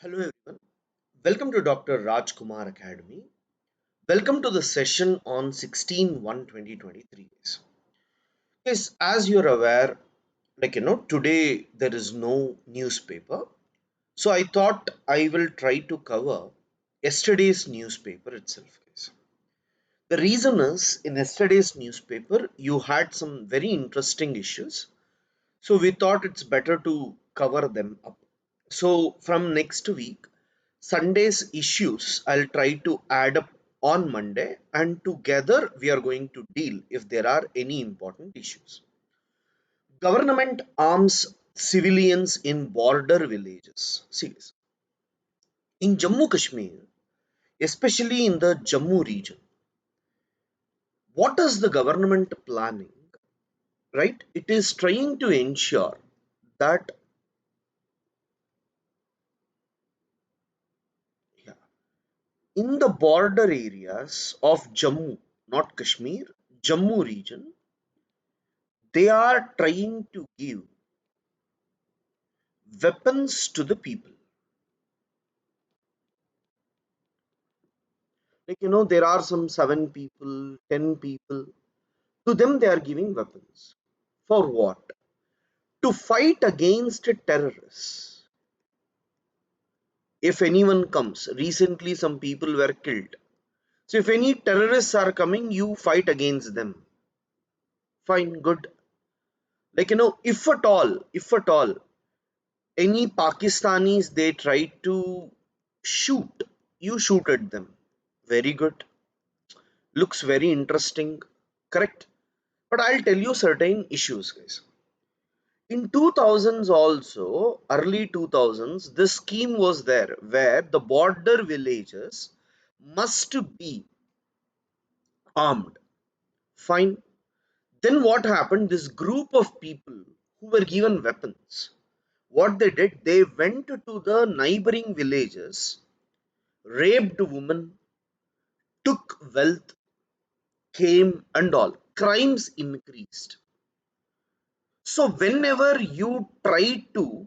Hello everyone. Welcome to Dr. Rajkumar Academy. Welcome to the session on 16/1/2023. Yes, as you're aware, today there is no newspaper. So I thought I will try to cover yesterday's newspaper itself, guys. The reason is in yesterday's newspaper you had some very interesting issues. So we thought it's better to cover them up. So from next week, Sunday's issues I'll try to add up on Monday, and together we are going to deal if there are any important issues. Government arms civilians in border villages. See this. In Jammu Kashmir, especially in the Jammu region, what is the government planning? Right? It is trying to ensure that, yeah, in the border areas of Jammu, not Kashmir, Jammu region, they are trying to give weapons to the people. There are some 7 people, 10 people. To them, they are giving weapons. For what? To fight against terrorists. If anyone comes, recently some people were killed. So if any terrorists are coming, you fight against them. Fine, good. If at all, any Pakistanis they try to shoot, you shoot at them. Very good. Looks very interesting. Correct. But I'll tell you certain issues, guys. In 2000s also, early 2000s, this scheme was there where the border villages must be armed. Fine. Then what happened? This group of people who were given weapons, what they did, they went to the neighboring villages, raped women, took wealth, came and all. Crimes increased. So whenever you try to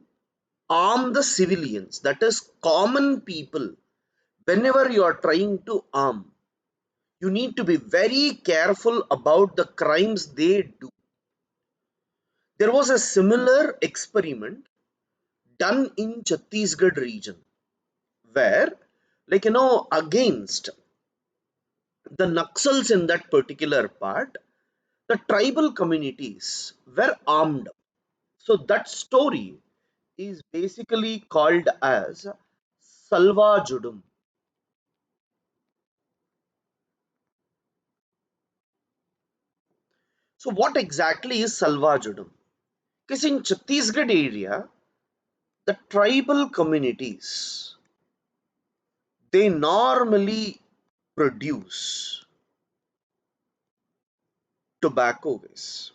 arm the civilians, that is common people, whenever you are trying to arm, you need to be very careful about the crimes they do. There was a similar experiment done in Chhattisgarh region where, against the Naxals in that particular part, the tribal communities were armed. So that story is basically called as Salva Judum. So what exactly is Salva Judum? Because in Chhattisgarh area, the tribal communities they normally produce tobacco. Guys.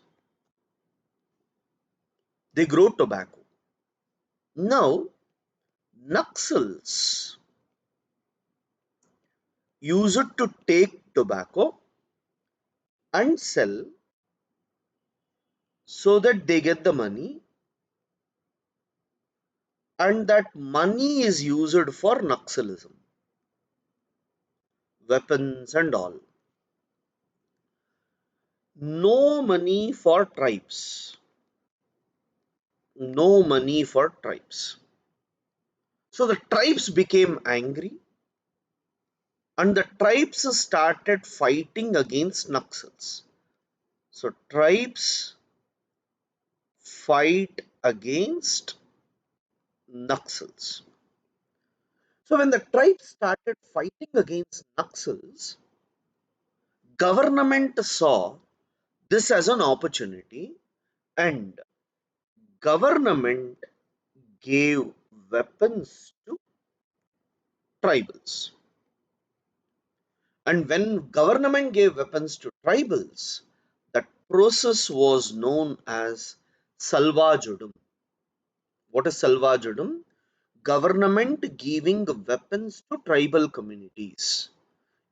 They grow tobacco. Now, Naxals use it to take tobacco and sell so that they get the money, and that money is used for Naxalism, weapons and all. No money for tribes. No money for tribes. So the tribes became angry and the tribes started fighting against Naxals. So tribes fight against Naxals. So when the tribes started fighting against Naxals, government saw this as an opportunity and government gave weapons to tribals. And when government gave weapons to tribals, that process was known as Salva Judum. What is Salva Judum? Government giving weapons to tribal communities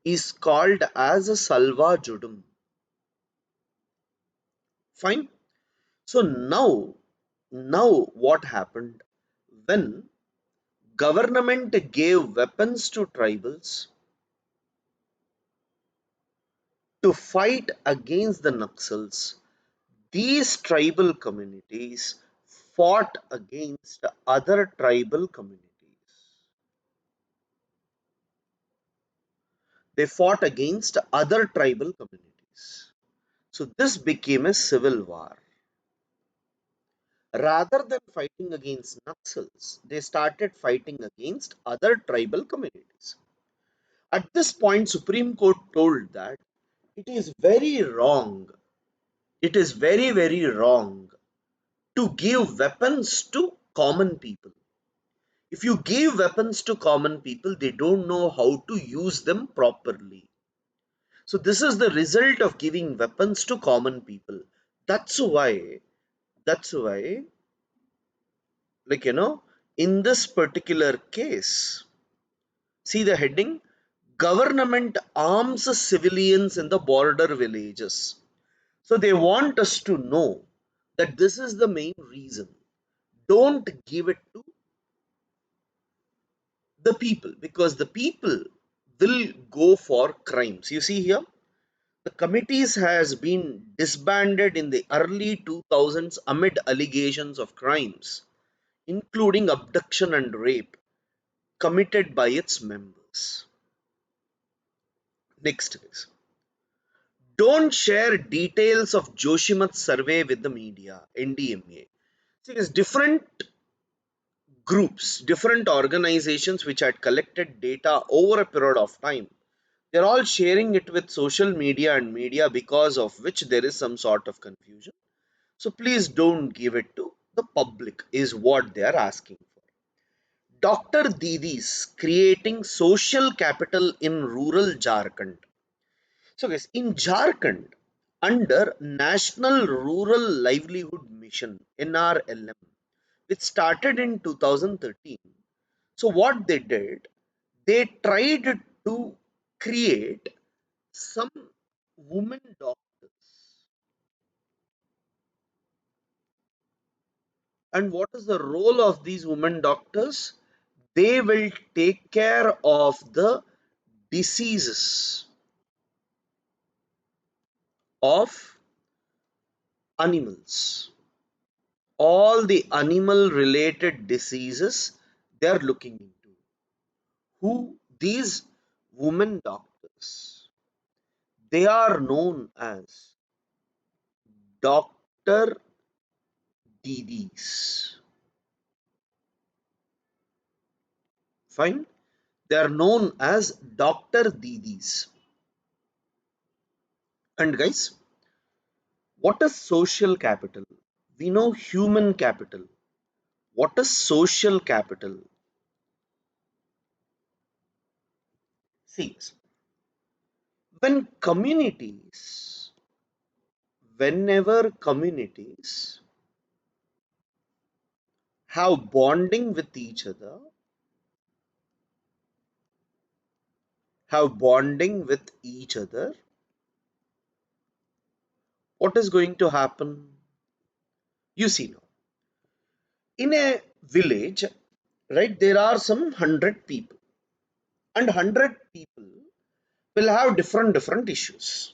is called as a Salva Judum. Fine. So now what happened when Government gave weapons to tribals to fight against the Naxals. These tribal communities fought against other tribal communities. They fought against other tribal communities. So this became a civil war. Rather than fighting against Naxals, they started fighting against other tribal communities. At this point, Supreme Court told that it is very wrong. It is very, very wrong to give weapons to common people. If you give weapons to common people, they don't know how to use them properly. So this is the result of giving weapons to common people. That's why, that's why, like, in this particular case, see the heading, government arms civilians in the border villages. So they want us to know that this is the main reason. Don't give it to the people, because the people will go for crimes. You see here, the committees has been disbanded in the early 2000s amid allegations of crimes, including abduction and rape, committed by its members. Next is, don't share details of Joshimath's survey with the media, NDMA. See, there's different groups, different organizations which had collected data over a period of time. They're all sharing it with social media and media, because of which there is some sort of confusion. So please don't give it to the public, is what they are asking for. Dr. Didis creating social capital in rural Jharkhand. So guys, in Jharkhand, under National Rural Livelihood Mission (NRLM), which started in 2013. So what they did, they tried to create some women doctors. And what is the role of these women doctors? They will take care of the diseases of animals. All the animal related diseases they are looking into. Who? These women doctors. They are known as Dr. Didis. Fine? They are known as Dr. Didis. And guys, what is social capital? We know human capital. What is social capital? See, when communities, whenever communities have bonding with each other, have bonding with each other, what is going to happen? You see now, in a village, right, there are some 100 people, and 100 people will have different issues.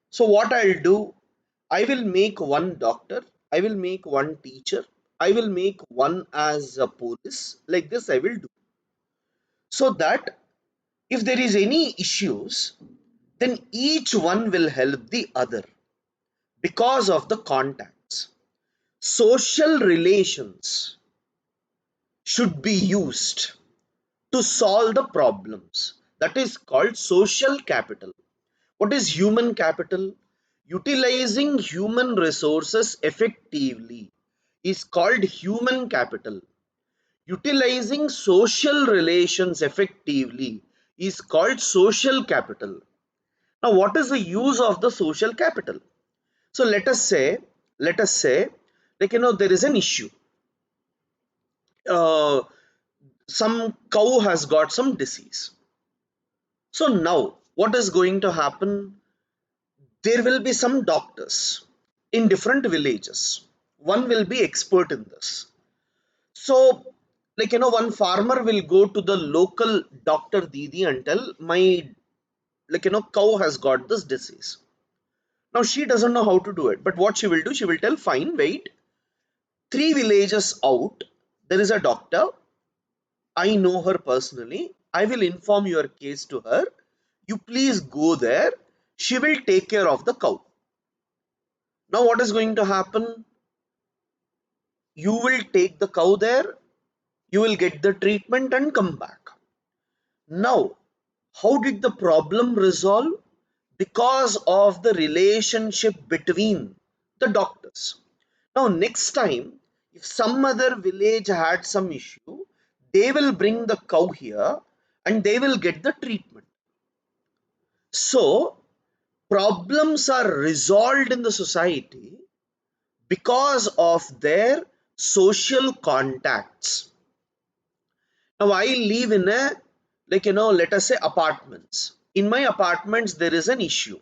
So what I'll do, I will make one doctor, I will make one teacher, I will make one as a police. Like this, I will do. So that if there is any issues, then each one will help the other because of the contacts. Social relations should be used to solve the problems. That is called social capital. What is human capital? Utilizing human resources effectively is called human capital. Utilizing social relations effectively is called social capital. Now, what is the use of the social capital? So let us say, like, there is an issue. Uh, some cow has got some disease. So now, what is going to happen? There will be some doctors in different villages. One will be expert in this. So One farmer will go to the local doctor Didi and tell, my, cow has got this disease. Now she doesn't know how to do it, but what she will do, she will tell, fine, wait, 3 villages out, there is a doctor. I know her personally. I will inform your case to her. You please go there. She will take care of the cow. Now, what is going to happen? You will take the cow there, you will get the treatment and come back. Now, how did the problem resolve? Because of the relationship between the doctors. Now, next time, if some other village had some issue, they will bring the cow here and they will get the treatment. So, problems are resolved in the society because of their social contacts. Now, I live in a, let us say apartments. In my apartments, there is an issue.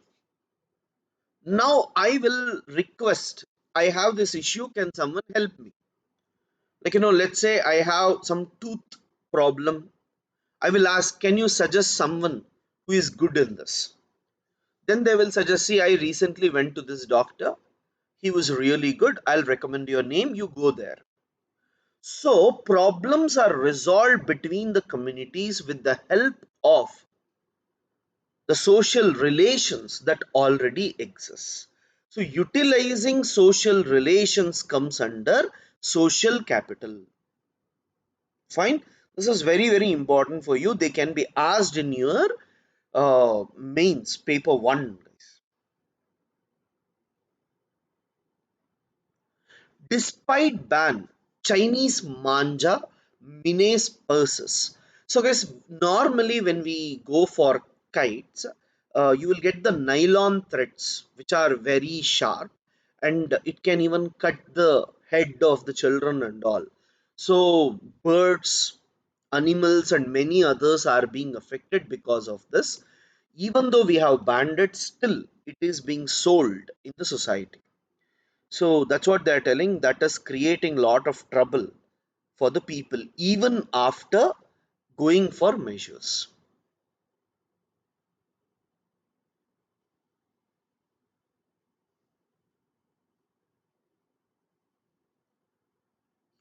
Now, I will request, I have this issue, can someone help me? Let's say I have some tooth problem. I will ask, can you suggest someone who is good in this? Then they will suggest, see, I recently went to this doctor. He was really good. I'll recommend your name. You go there. So, problems are resolved between the communities with the help of the social relations that already exist. So, utilizing social relations comes under social capital. Fine. This is very, very important for you. They can be asked in your mains, paper one. Despite ban, Chinese manja menace purses. So, guys, normally when we go for kites, you will get the nylon threads, which are very sharp, and it can even cut the head of the children and all. So, birds, animals, and many others are being affected because of this. Even though we have banned it, still it is being sold in the society. So that's what they're telling. That is creating a lot of trouble for the people, even after going for measures.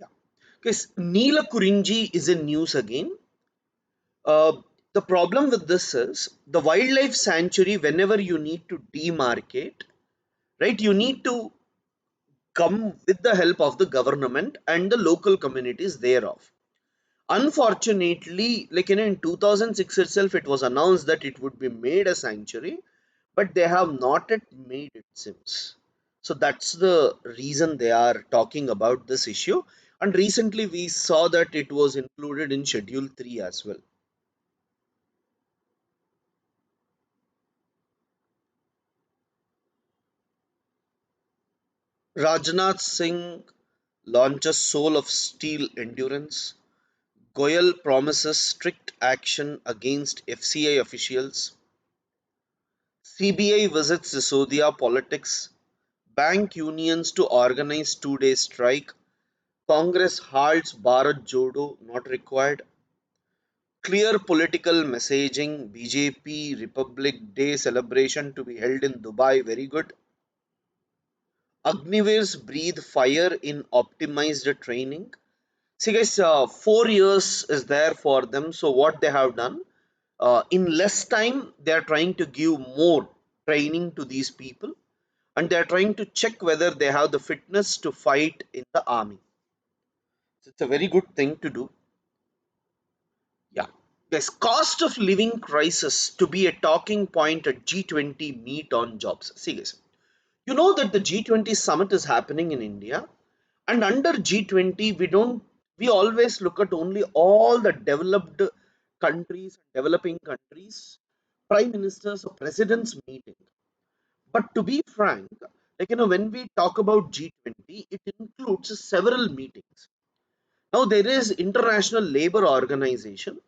Yeah. Because Neela Kurinji is in news again. Uh, the problem with this is the wildlife sanctuary, whenever you need to demarcate, right, you need to come with the help of the government and the local communities thereof. Unfortunately, in 2006 itself, it was announced that it would be made a sanctuary, but they have not yet made it since. So that's the reason they are talking about this issue. And recently, we saw that it was included in Schedule 3 as well. Rajnath Singh launches Soul of Steel Endurance. Goyal promises strict action against FCI officials. CBI visits Sisodia politics. Bank unions to organize 2 day strike. Congress halts Bharat Jodo, not required. Clear political messaging. BJP Republic Day celebration to be held in Dubai. Very good. Agniveers breathe fire in optimized training. See, guys, 4 years is there for them. So, what they have done, in less time, they are trying to give more training to these people, and they are trying to check whether they have the fitness to fight in the army. So it's a very good thing to do. Yeah. Yes, cost of living crisis to be a talking point at G20 meet on jobs. See, guys, you know that the G20 summit is happening in India, and under G20, we always look at only all the developed countries, developing countries, prime ministers or presidents meeting. But to be frank, when we talk about G20, it includes several meetings. Now there is International Labour Organization,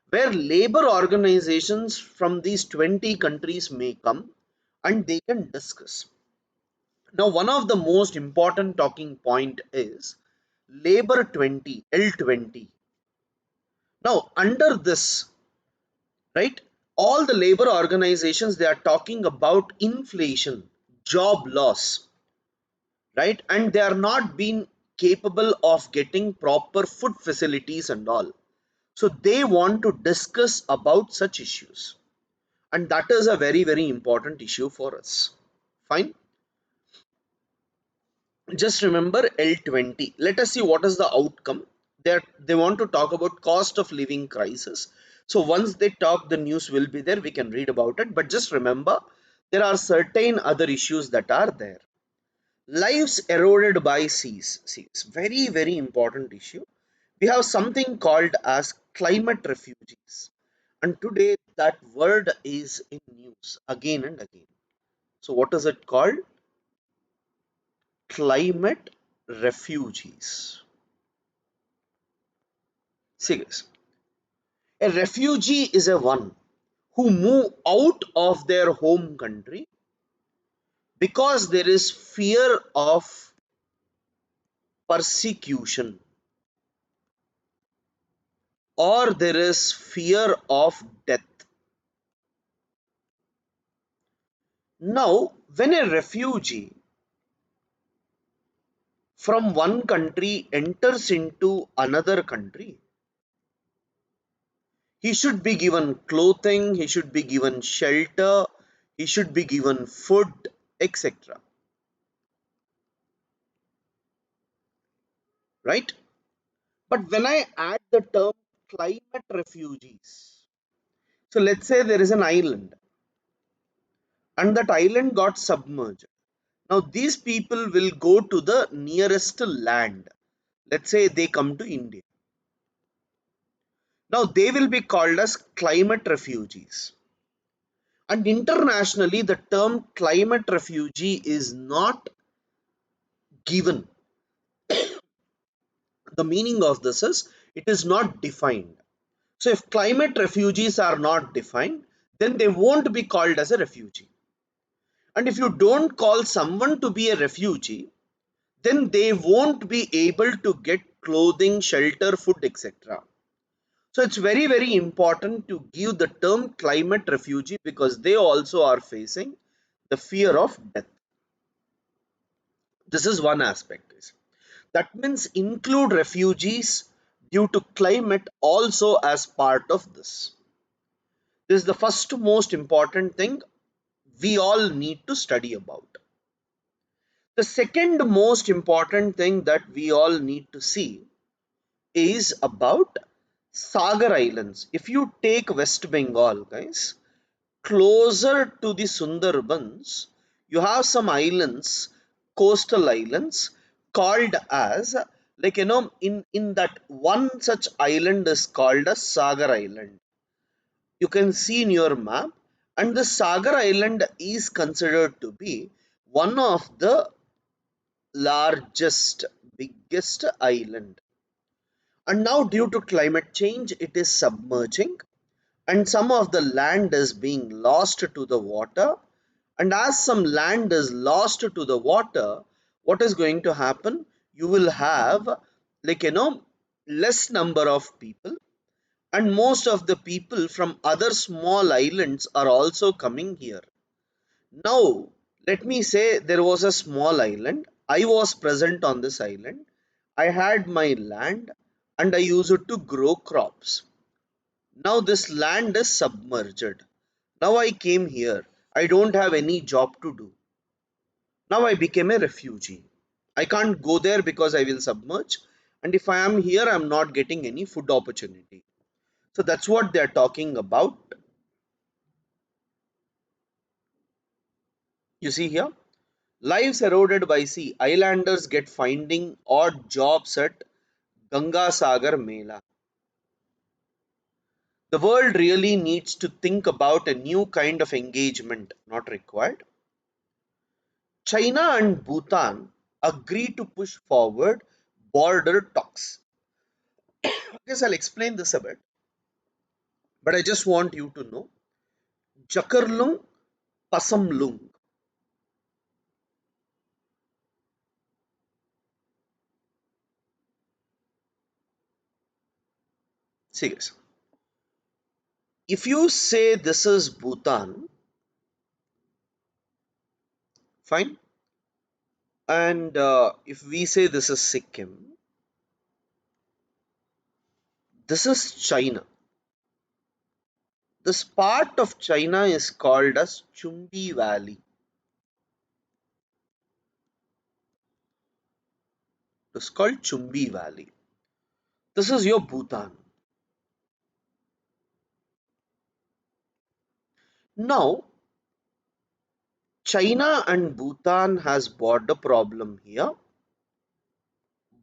where labor organizations from these 20 countries may come and they can discuss. Now, one of the most important talking point is Labor 20, L20. Now, under this, right, all the labor organizations, they are talking about inflation, job loss, right, and they are not being capable of getting proper food facilities and all. So they want to discuss about such issues, and that is a very, very important issue for us. Fine. Just remember L20. Let us see what is the outcome. They want to talk about cost of living crisis. So once they talk, the news will be there. We can read about it. But just remember, there are certain other issues that are there. Lives eroded by seas. See, it's very, very important issue. We have something called as climate refugees. And today that word is in news again and again. So what is it called? Climate refugees. See guys, a refugee is a one who move out of their home country because there is fear of persecution or there is fear of death. Now, when a refugee from one country enters into another country, he should be given clothing, he should be given shelter, he should be given food, etc. Right? But when I add the term climate refugees, so let's say there is an island and that island got submerged. Now these people will go to the nearest land. Let's say they come to India. Now they will be called as climate refugees. And internationally, the term climate refugee is not given. The meaning of this is it is not defined. So if climate refugees are not defined, then they won't be called as a refugee. And if you don't call someone to be a refugee, then they won't be able to get clothing, shelter, food, etc. So it's very, very important to give the term climate refugee because they also are facing the fear of death. This is one aspect. That means include refugees due to climate also as part of this. This is the first most important thing we all need to study about. The second most important thing that we all need to see is about Sagar Islands. If you take West Bengal, guys, closer to the Sundarbans, you have some islands, coastal islands, called as, like, in that one such island is called as Sagar Island. You can see in your map, and the Sagar Island is considered to be one of the largest, biggest island. And now due to climate change, it is submerging and some of the land is being lost to the water. And as some land is lost to the water, what is going to happen? You will have, like, less number of people, and most of the people from other small islands are also coming here. Now, let me say there was a small island. I was present on this island. I had my land and I used it to grow crops. Now this land is submerged. Now I came here. I don't have any job to do. Now I became a refugee. I can't go there because I will submerge. And if I am here, I'm not getting any food opportunity. So that's what they're talking about. You see here, lives eroded by sea. Islanders get finding odd jobs at Ganga Sagar Mela. The world really needs to think about a new kind of engagement, not required. China and Bhutan agree to push forward border talks. I guess I'll explain this a bit, but I just want you to know Jakarlung Pasamlung. See guys, if you say this is Bhutan, fine, and if we say this is Sikkim, this is China. This part of China is called as Chumbi Valley. It's called Chumbi Valley. This is your Bhutan. Now, China and Bhutan has border problem here,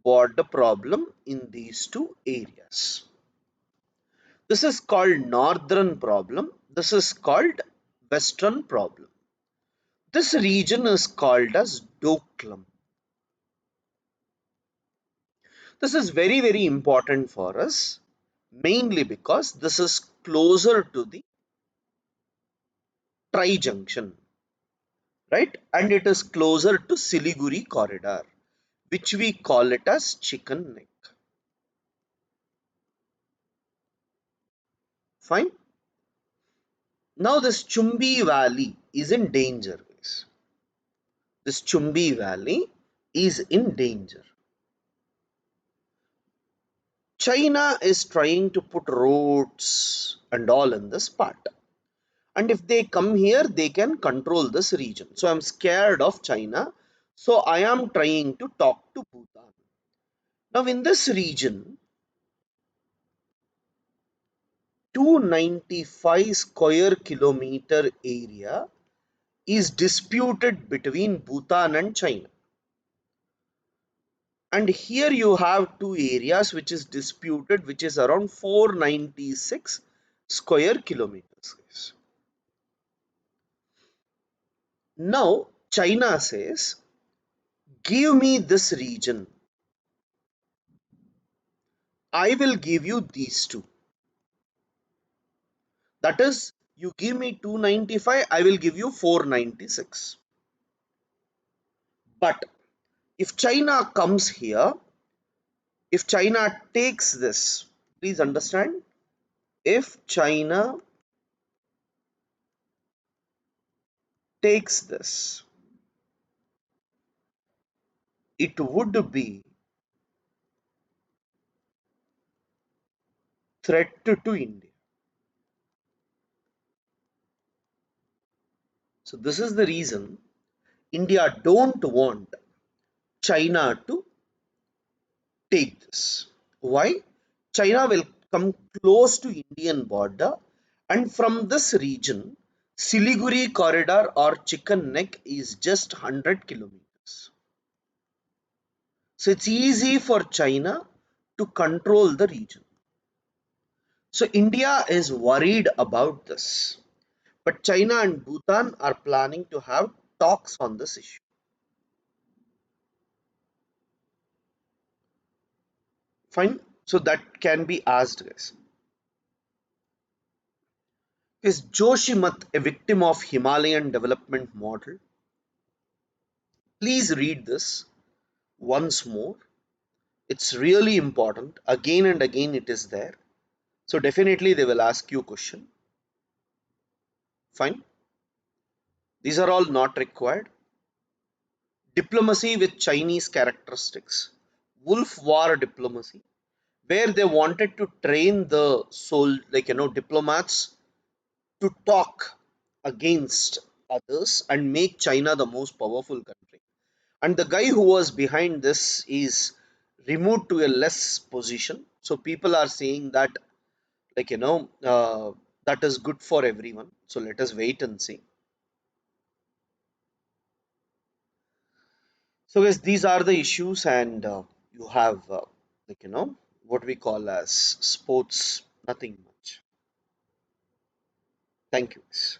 border problem in these two areas. This is called northern problem. This is called western problem. This region is called as Doklam. This is very, very important for us, mainly because this is closer to the tri junction, right? And it is closer to Siliguri corridor, which we call it as chicken neck. Fine. Now this Chumbi Valley is in danger, guys. This Chumbi Valley is in danger. China is trying to put roads and all in this part. And if they come here, they can control this region. So I'm scared of China. So I am trying to talk to Bhutan. Now in this region, 295 square kilometer area is disputed between Bhutan and China. And here you have two areas which is disputed, which is around 496 square kilometers. Now China says, give me this region. I will give you these two. That is, you give me 295, I will give you 496. But if China comes here, if China takes this, please understand, if China takes this, it would be threat to India. So this is the reason India don't want China to take this. Why? China will come close to Indian border, and from this region, Siliguri corridor or chicken neck is just 100 kilometers. So it's easy for China to control the region. So India is worried about this. But China and Bhutan are planning to have talks on this issue. Fine. So that can be asked, guys. Is Joshimath a victim of Himalayan development model? Please read this once more. It's really important. Again and again it is there. So definitely they will ask you a question. Fine. These are all not required. Diplomacy with Chinese characteristics. Wolf war diplomacy, where they wanted to train the diplomats to talk against others and make China the most powerful country. And the guy who was behind this is removed to a less position. So people are saying that, that is good for everyone. So let us wait and see. So guys, these are the issues, and you have what we call as sports. Nothing much. Thank you. Guys.